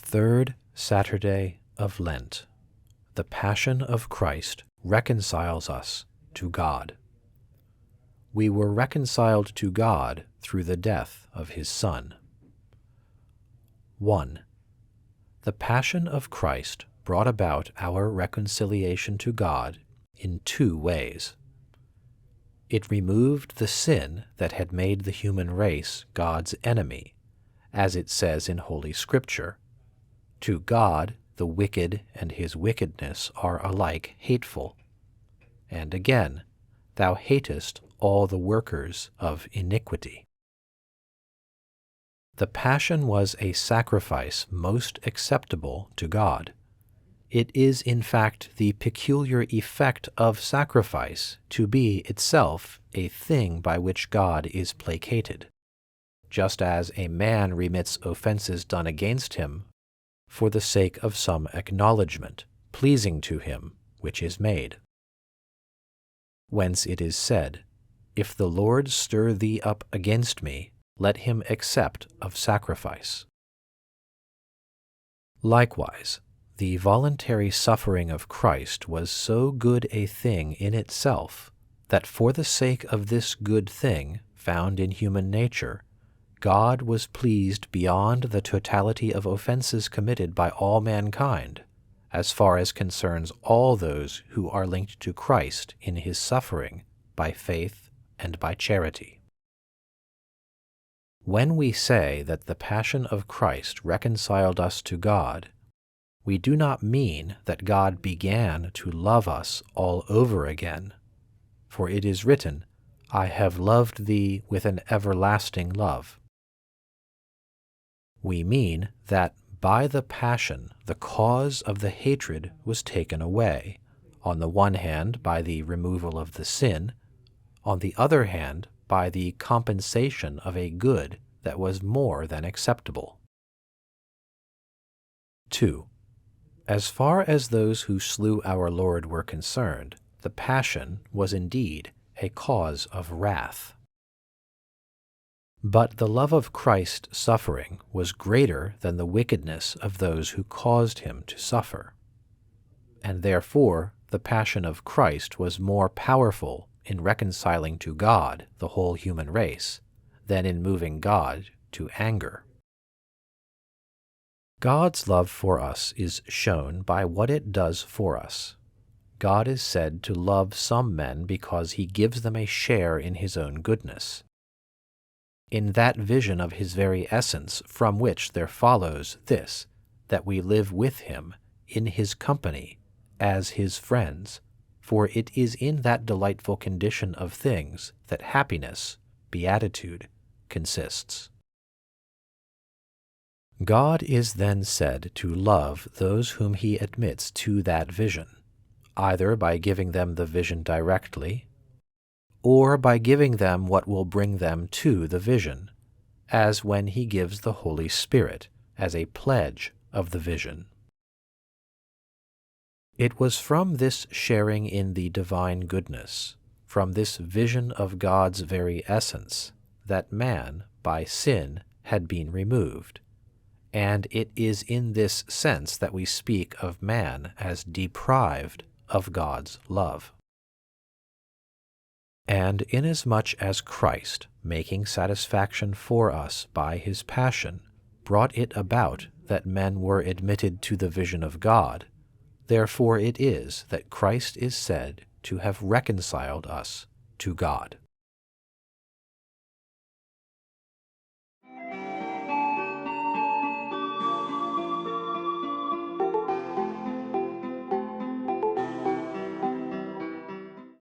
Third Saturday of Lent. The Passion of Christ reconciles us to God. We were reconciled to God through the death of his Son. 1. The Passion of Christ brought about our reconciliation to God in two ways. It removed the sin that had made the human race God's enemy, as it says in Holy Scripture, "To God the wicked and his wickedness are alike hateful." And again, "Thou hatest all the workers of iniquity." The Passion was a sacrifice most acceptable to God. It is in fact the peculiar effect of sacrifice to be itself a thing by which God is placated, just as a man remits offenses done against him for the sake of some acknowledgment pleasing to him which is made. Whence it is said, "If the Lord stir thee up against me, let him accept of sacrifice." Likewise, the voluntary suffering of Christ was so good a thing in itself, that for the sake of this good thing found in human nature, God was pleased beyond the totality of offenses committed by all mankind, as far as concerns all those who are linked to Christ in his suffering by faith and by charity. When we say that the Passion of Christ reconciled us to God, we do not mean that God began to love us all over again, for it is written, "I have loved thee with an everlasting love." We mean that by the Passion the cause of the hatred was taken away, on the one hand by the removal of the sin, on the other hand by the compensation of a good that was more than acceptable. 2. As far as those who slew our Lord were concerned, the Passion was indeed a cause of wrath. But the love of Christ's suffering was greater than the wickedness of those who caused him to suffer, and therefore the Passion of Christ was more powerful in reconciling to God the whole human race than in moving God to anger. God's love for us is shown by what it does for us. God is said to love some men because he gives them a share in his own goodness. In that vision of his very essence from which there follows this, that we live with him in his company as his friends, for it is in that delightful condition of things that happiness, beatitude, consists. God is then said to love those whom he admits to that vision, either by giving them the vision directly, or by giving them what will bring them to the vision, as when he gives the Holy Spirit as a pledge of the vision. It was from this sharing in the divine goodness, from this vision of God's very essence, that man, by sin, had been removed, and it is in this sense that we speak of man as deprived of God's love. And inasmuch as Christ, making satisfaction for us by his Passion, brought it about that men were admitted to the vision of God, therefore it is that Christ is said to have reconciled us to God.